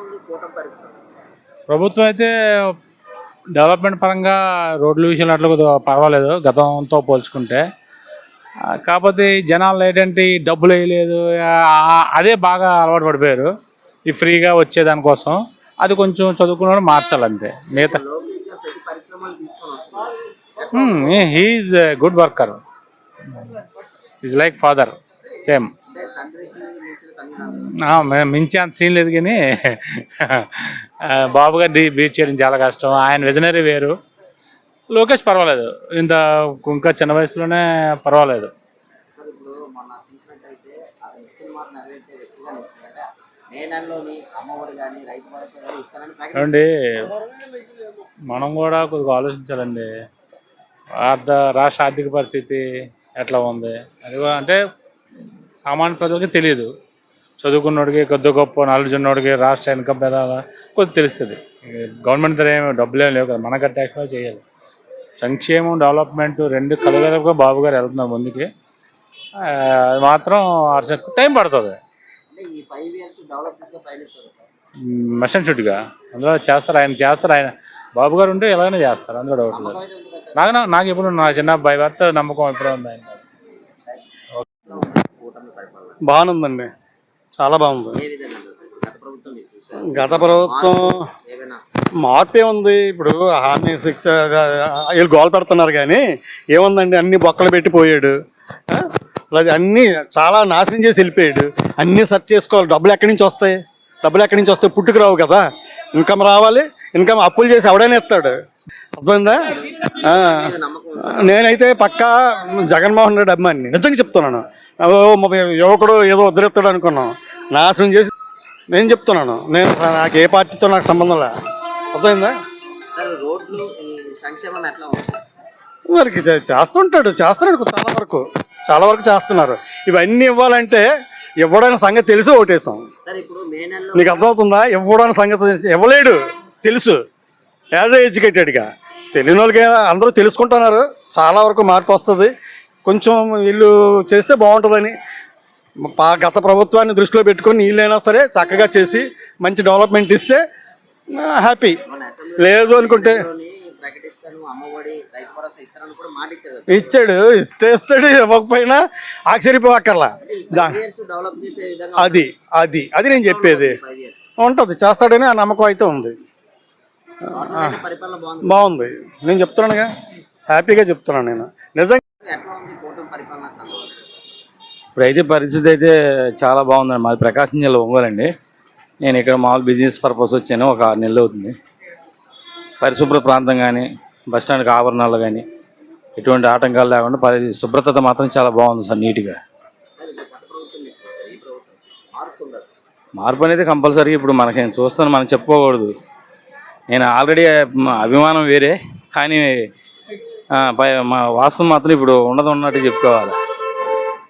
ఉంది కూటమి పరిపాలన? ప్రభుత్వం అయితే డెవలప్మెంట్ పరంగా రోడ్ల విషయంలో అట్లా కొద్దిగా పర్వాలేదు గతంతో పోల్చుకుంటే. కాకపోతే ఈ జనాలు ఏంటంటే ఈ డబ్బులు వేయలేదు, అదే బాగా అలవాటు పడిపోయారు ఈ ఫ్రీగా వచ్చేదానికోసం. అది కొంచెం చదువుకున్న మార్చాలి అంతే. మిగతా లోకేష్ గారు ప్రతి పరిశ్రమలు తీసుకొని వస్తున్నారు. He is good worker, is like father same. అంటే తండ్రికి మించిన తండ్రి మేము మించే అంత సీన్ లేదు కానీ బాబు గారు బీట్ చేయడం చాలా కష్టం. ఆయన విజనరీ వేరు. లోకేష్ పర్వాలేదు, ఇంత ఇంకా చిన్న వయసులోనే పర్వాలేదు. సార్ ఇప్పుడు మొన్న చూసినట్టయితే అది ఇచ్చిన మాట నెరవేర్చే వ్యక్తిగా నిలిచింది కదా. మే నెలలోని అమ్మఒడి కానీ రైతు భరోసా కానీ ఇస్తానని ప్రకటించారు. ఏమండి, మనం కూడా కొద్దిగా ఆలోచించాలండి. రాష్ట్ర ఆర్థిక పరిస్థితి ఎట్లా ఉంది అది కూడా అంటే సామాన్య ప్రజలకి తెలియదు. చదువుకున్నోడికి కొద్ది గొప్ప నాలెడ్జ్ ఉన్నోడికి రాష్ట్ర ఇన్కమ్ మీద కొద్ది తెలుస్తుంది. గవర్నమెంట్ దగ్గర ఏమి డబ్బులు ఏమి లేవు కదా, మన ట్యాక్స్ చేయాలి. సంక్షేమం డెవలప్మెంట్ రెండు కలగలుగా బాబు గారు వెళ్తున్నారు ముందుకి. అది మాత్రం టైం పడుతుంది. అంటే ఈ 5 years డెవలప్ తీసుకొని ప్రయాణిస్తారు సార్. మిషన్ షుట్గా అందులో చేస్తారు. ఆయన బాబు గారు ఉంటే ఎలాగైనా చేస్తారు, అందులో డౌట్ లేదు. నమ్మకం అయితే ఉంది కదా సార్. నాకు ఎప్పుడు నా చిన్న అబ్బాయి భర్త నమ్మకం ఎప్పుడూ ఉంది ఆయన. కూటమి పరిపాలన బాగుందండి, చాలా బాగుంది. ఏ విధంగా ఉంది సార్? గత ప్రభుత్వం మీరు చూసారు. గత ప్రభుత్వం ఏమైనా మార్పు ఏముంది? ఇప్పుడు హామీ 6 వీళ్ళు గోల్ పెడుతున్నారు కానీ ఏముందండి, అన్ని బొక్కలు పెట్టి పోయాడు. అది అన్నీ చాలా నాశనం చేసి వెళ్ళిపోయాడు. అన్నీ సెర్చ్ చేసుకోవాలి. డబ్బులు ఎక్కడి నుంచి వస్తాయి? పుట్టుకు రావు కదా. ఇన్కమ్ రావాలి. ఇన్కమ్ అప్పులు చేసి ఎవడైనా ఇస్తాడు. అర్థమైందా? మీద నమ్మకం ఉంది. నేనైతే పక్కా జగన్మోహన్ రెడ్డి అభిమాని, నిజంగా చెప్తున్నాను. యువకుడు ఏదో వదిలేస్తాడు అనుకున్నాం, నాశనం చేసి నేను చెప్తున్నాను. నాకు ఏ పార్టీతో నాకు సంబంధం లే. అర్థమైందా? సార్ రోడ్లు ఈ సంక్షేమం ఎట్లా ఉంది? మరికి చేస్తున్నాడు చాలా వరకు చేస్తున్నారు. ఇవన్నీ ఇవ్వాలంటే ఇవ్వడానికి సంగతి తెలిసి ఓటేసాం. సార్ ఇప్పుడు మే నెలలో నీకు అర్థమవుతుందా? ఇవ్వడానికి సంగతి ఇవ్వలేడు, తెలుసు. యాజ్ ఎడ్యుకేటెడ్గా తెలియని వాళ్ళకి అందరూ తెలుసుకుంటున్నారు. చాలా వరకు మార్పు వస్తుంది. కొంచెం వీళ్ళు చేస్తే బాగుంటుందని గత ప్రభుత్వాన్ని దృష్టిలో పెట్టుకొని వీళ్ళైనా సరే చక్కగా చేసి మంచి డెవలప్మెంట్ ఇస్తే హ్యాపీ. మన అసెంబ్లీ లేదు అనుకుంటే ప్రకటిస్తాను అమ్మఒడి రైతు భరోసా ఇస్తానని కూడా మాట ఇచ్చారు. ఇచ్చాడు, ఇస్తాడు. ఇవ్వకపోయినా ఆశ్చర్యపోక్కర్లా. డెవలప్ చేసే విధంగా అది నేను చెప్పేది 5 years ఉంటుంది. చేస్తాడని ఆ నమ్మకం అయితే ఉంది. పరిపాలన బాగుంది. బాగుంది, నేను చెప్తున్నానుగా, హ్యాపీగా చెప్తున్నాను నేను నిజంగా. ఎట్లా ఉంది కూటమి పరిపాలన? ఇప్పుడైతే పరిస్థితి అయితే చాలా బాగుందండి. మాది ప్రకాశం జిల్లా ఒంగోలండి. నేను ఇక్కడ మామూలు బిజినెస్ పర్పస్ వచ్చాను. ఒక 6 నెలలు అవుతుంది. పరిశుభ్ర ప్రాంతం కానీ బస్టాండ్కి ఆవరణాలు కానీ ఎటువంటి ఆటంకాలు లేకుండా శుభ్రత మాత్రం చాలా బాగుంది సార్, నీట్గా. మార్పు అనేది కంపల్సరీ. ఇప్పుడు మనకి చూస్తాను, మనం చెప్పుకోకూడదు. నేను ఆల్రెడీ అభిమానం వేరే, కానీ మా వాస్తవం మాత్రం ఇప్పుడు ఉన్నట్టు చెప్పుకోవాలి.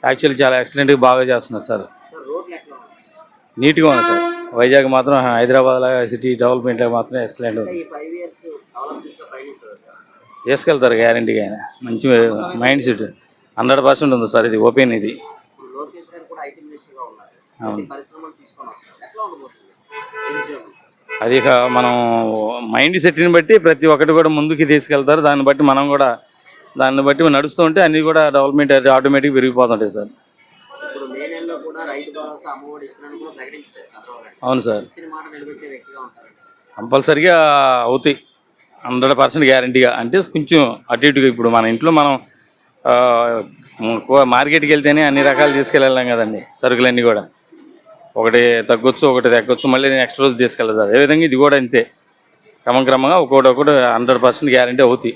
యాక్చువల్లీ చాలా ఎక్సలెంట్గా బాగా చేస్తున్నారు సార్. నీట్గా ఉంది సార్. వైజాగ్ మాత్రం హైదరాబాద్ లాగా సిటీ డెవలప్మెంట్ మాత్రం ఎక్సలెంట్ ఉంది. తీసుకెళ్తారు గ్యారంటీగా. ఆయన మంచి మైండ్ సెట్ 100% ఉంది సార్. ఇది ఓపెన్. ఇది అది మనం మైండ్ సెట్ని బట్టి ప్రతి ఒక్కటి కూడా ముందుకు తీసుకెళ్తారు. దాన్ని బట్టి మనం కూడా దాన్ని బట్టి నడుస్తూ ఉంటే అన్నీ కూడా డెవలప్మెంట్ ఆటోమేటిక్గా పెరిగిపోతుంటాయి సార్. అవును సార్, కంపల్సరిగా అవుతాయి. 100% గ్యారంటీగా. అంటే కొంచెం అటు ఇటుగా ఇప్పుడు మన ఇంట్లో మనం మార్కెట్కి వెళ్తేనే అన్ని రకాలు తీసుకెళ్ళాం కదండి. సరుకులన్నీ కూడా ఒకటి తగ్గొచ్చు, ఒకటి తగ్గొచ్చు, మళ్ళీ నెక్స్ట్ రోజు తీసుకెళ్ళదు. అదేవిధంగా ఇది కూడా అంతే. క్రమంగా ఒకటి 100% గ్యారంటీ అవుతాయి.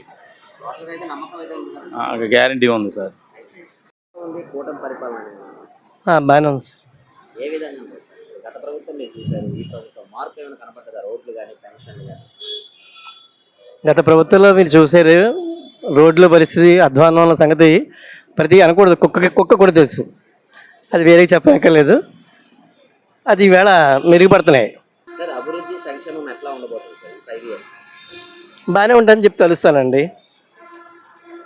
గ్యారంటీ ఉంది సార్. బాగానే ఉంది సార్. ఏ విధంగా ఉంది సార్? గత ప్రభుత్వం మీరు చూసారు, ఈ ప్రభుత్వం మార్పు ఏమైనా కనపడ్డదా? రోడ్లు కానీ పెన్షన్లు కానీ? గత ప్రభుత్వంలో మీరు చూసారు, రోడ్ల పరిస్థితి అధ్వానం ఉన్న సంగతి ప్రతి అనకూడదు. కుక్క కూడా తెలుసు, అది వేరే చెప్పనక్కర్లేదు. అది ఈవేళ మెరుగుపడుతున్నాయి. సార్ అభివృద్ధి సంక్షేమం ఎట్లా ఉండబోతుంది సార్ 5 years? బాగానే ఉంటుందని చెప్పి తెలుస్తానండి.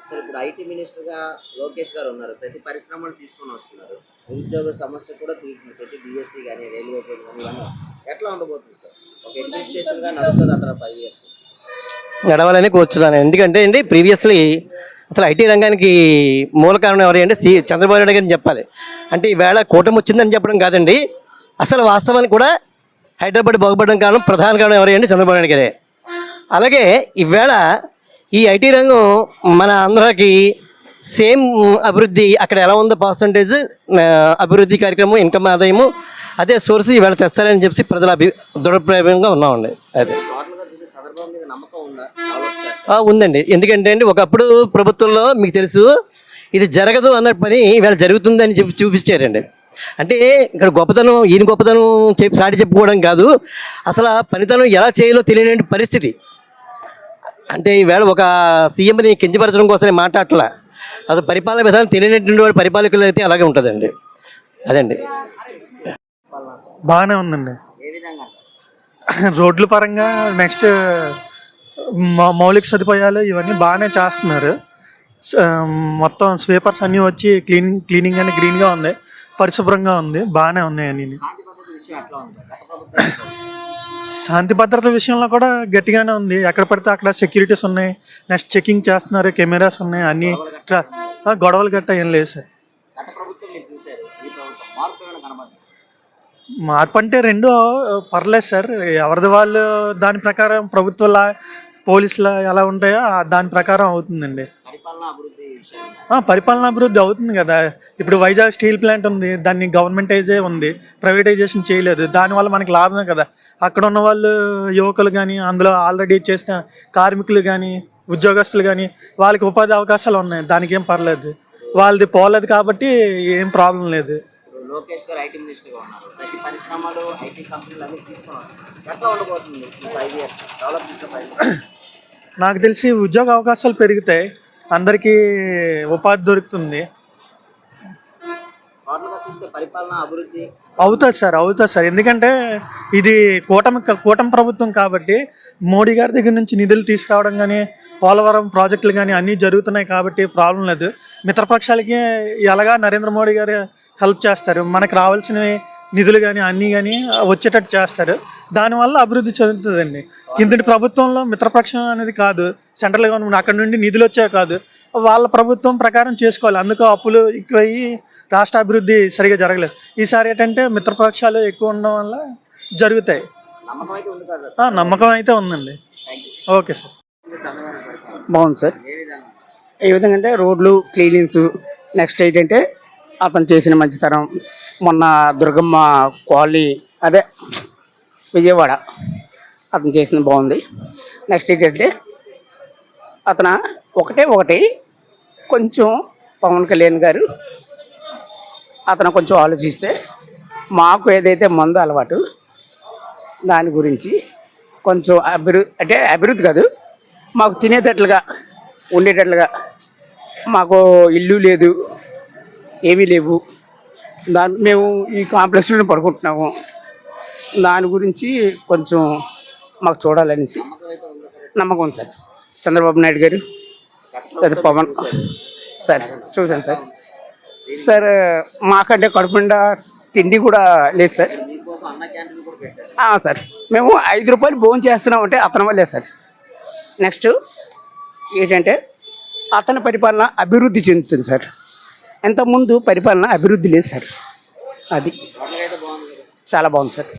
సార్ ఇప్పుడు ఐటీ మినిస్టర్గా లోకేష్ గారు ఉన్నారు. ప్రతి పరిశ్రమలు తీసుకొని వస్తున్నారు. నిరుద్యోగ సమస్య కూడా తీరుతుంది ప్రతి డిఎస్సి కానీ రైల్వే కానీ ఇవన్నీ ఎట్లా ఉండబోతుంది సార్? ఒక అడ్మినిస్ట్రేషన్గా నడుస్తుంది అంటారా 5 years? నడవాలని కూర్చున్నాను. ఎందుకంటే అండి ప్రీవియస్లీ అసలు ఐటీ రంగానికి మూల కారణం ఎవరు అంటే చంద్రబాబు నాయుడు గారిని చెప్పాలి. అంటే ఈవేళ కూటమి వచ్చిందని చెప్పడం కాదండి, అసలు వాస్తవానికి కూడా హైదరాబాద్ బాగుపడడం కారణం ప్రధాన కారణం ఎవరు అంటే చంద్రబాబు నాయుడు గారే. అలాగే ఈవేళ ఈ ఐటీ రంగం మన ఆంధ్రాకి సేమ్ అభివృద్ధి అక్కడ ఎలా ఉందో పర్సంటేజ్ అభివృద్ధి కార్యక్రమం ఇన్కమ్ ఆదాయము అదే సోర్స్ ఈవేళ తెస్తారని చెప్పి ప్రజల దృఢప్రాయంగా ఉన్నామండి. అదే టోటల్గా చూస్తే చంద్రబాబు మీద నమ్మకం ఉందా? ఉందండి. ఎందుకంటే అండి ఒకప్పుడు ప్రభుత్వంలో మీకు తెలుసు ఇది జరగదు అన్న పని ఈవేళ జరుగుతుందని చెప్పి చూపించారండి. అంటే ఇక్కడ గొప్పతనం ఈయన గొప్పతనం సాటి చెప్పుకోవడం కాదు, అసలు ఆ పనితనం ఎలా చేయాలో తెలియని పరిస్థితి. అంటే ఈవేళ ఒక సీఎంని కించపరచడం కోసమే మాట్లాడట్లా, అసలు పరిపాలన విధానం తెలియనటువంటి వాడు పరిపాలకులు అయితే అలాగే ఉంటుందండి. అదండి. బాగానే ఉందండి. ఏ విధంగా? రోడ్ల పరంగా నెక్స్ట్ మౌలిక సదుపాయాలు ఇవన్నీ బాగానే చేస్తున్నారు. మొత్తం స్వీపర్స్ అన్నీ వచ్చి క్లీనింగ్ అని గ్రీన్గా ఉంది, పరిశుభ్రంగా ఉంది, బాగానే ఉన్నాయి అన్నీ. శాంతి భద్రత విషయం ఎట్లా ఉంది గత ప్రభుత్వం? శాంతి భద్రత విషయంలో కూడా గట్టిగానే ఉంది. ఎక్కడ పడితే అక్కడ సెక్యూరిటీస్ ఉన్నాయి, నెక్స్ట్ చెకింగ్ చేస్తున్నారు, కెమెరాస్ ఉన్నాయి, అన్నీ గొడవలు గట్ట ఏం లేవు సార్. గత ప్రభుత్వం మీరు చూశారు, ఈ ప్రభుత్వం మార్పు ఏమైనా కనబడుతుంది? మార్పు అంటే రెండు పర్లేదు సార్. ఎవరిది వాళ్ళు దాని ప్రకారం ప్రభుత్వంలా పోలీసులా ఎలా ఉంటాయో దాని ప్రకారం అవుతుందండి. పరిపాలన అభివృద్ధి విషయం పరిపాలన అభివృద్ధి అవుతుంది కదా. ఇప్పుడు వైజాగ్ స్టీల్ ప్లాంట్ ఉంది, దాన్ని గవర్నమెంటైజే ఉంది, ప్రైవేటైజేషన్ చేయలేదు. దానివల్ల మనకి లాభమే కదా. అక్కడ ఉన్న వాళ్ళు యువకులు కానీ అందులో ఆల్రెడీ చేసిన కార్మికులు కానీ ఉద్యోగస్తులు కానీ వాళ్ళకి ఉపాధి అవకాశాలు ఉన్నాయి, దానికి ఏం పర్లేదు. వాళ్ళది పోలేదు కాబట్టి ఏం ప్రాబ్లం లేదు. ఇప్పుడు లోకేష్ గారు ఐటీ మినిస్టర్గా ఉన్నారు, ప్రతి పరిశ్రమలు ఐటీ కంపెనీలు అన్నీ తీసుకుని వస్తారు. ఎట్లా ఉండబోతుంది 5 years డెవలప్మెంట్? నాకు తెలిసి ఉద్యోగ అవకాశాలు పెరుగుతాయి, అందరికీ ఉపాధి దొరుకుతుంది. టోటల్గా చూస్తే పరిపాలన అభివృద్ధి అవుతుంది సార్. ఎందుకంటే ఇది కూటమి ప్రభుత్వం కాబట్టి మోడీ గారి దగ్గర నుంచి నిధులు తీసుకురావడం కానీ పోలవరం ప్రాజెక్టులు కానీ అన్నీ జరుగుతున్నాయి కాబట్టి ప్రాబ్లం లేదు. మిత్రపక్షాలకి ఎలాగా నరేంద్ర మోడీ గారు హెల్ప్ చేస్తారు, మనకు రావాల్సిన నిధులు కానీ అన్నీ కానీ వచ్చేటట్టు చేస్తారు. దానివల్ల అభివృద్ధి చెందుతుందండి. కిందటి ప్రభుత్వంలో మిత్రపక్షం అనేది కాదు, సెంట్రల్ గవర్నమెంట్ అక్కడ నుండి నిధులు వచ్చే కాదు, వాళ్ళ ప్రభుత్వం ప్రకారం చేసుకోవాలి. అందుకు అప్పులు ఎక్కువయ్యి రాష్ట్ర అభివృద్ధి సరిగా జరగలేదు. ఈసారి ఏంటంటే మిత్రపక్షాలు ఎక్కువ ఉండడం వల్ల జరుగుతాయి. నమ్మకం అయితే ఉంది కదా? నమ్మకం అయితే ఉందండి. Okay sir. బాగుంది సార్. ఏ విధంగా? ఏ విధంగా అంటే రోడ్లు క్లీనింగ్స్, నెక్స్ట్ ఏంటంటే అతను చేసిన మంచితనం, మొన్న దుర్గమ్మ కాలనీ అదే విజయవాడ అతను చేసింది బాగుంది. నెక్స్ట్ ఏంటంటే అతను ఒకటి కొంచెం పవన్ కళ్యాణ్ గారు అతను కొంచెం ఆలోచిస్తే మాకు ఏదైతే మందు అలవాటు దాని గురించి కొంచెం అభివృద్ధి కాదు, మాకు తినేటట్లుగా ఉండేటట్లుగా, మాకు ఇల్లు లేదు, ఏమీ లేవు, మేము ఈ కాంప్లెక్స్లో పడుకుంటున్నాము, దాని గురించి కొంచెం మాకు చూడాలనేసి నమ్మకం ఉంది సార్. చంద్రబాబు నాయుడు గారు అది పవన్ సార్ చూశాను సార్. సార్ మాకంటే కడుపుండా తిండి కూడా లేదు సార్. మీకోసం అన్న క్యాంటీన్ కూడా పెట్టారు. సార్ మేము 5 రూపాయలు భోజనం చేస్తున్నాం అంటే అతని వల్లే సార్. నెక్స్ట్ ఏంటంటే అతని పరిపాలన అభివృద్ధి చెందుతుంది సార్. ఇంతకుముందు పరిపాలన అభివృద్ధి లేదు సార్. అది టోటల్గా అయితే బాగుంది కదా? చాలా బాగుంది సార్.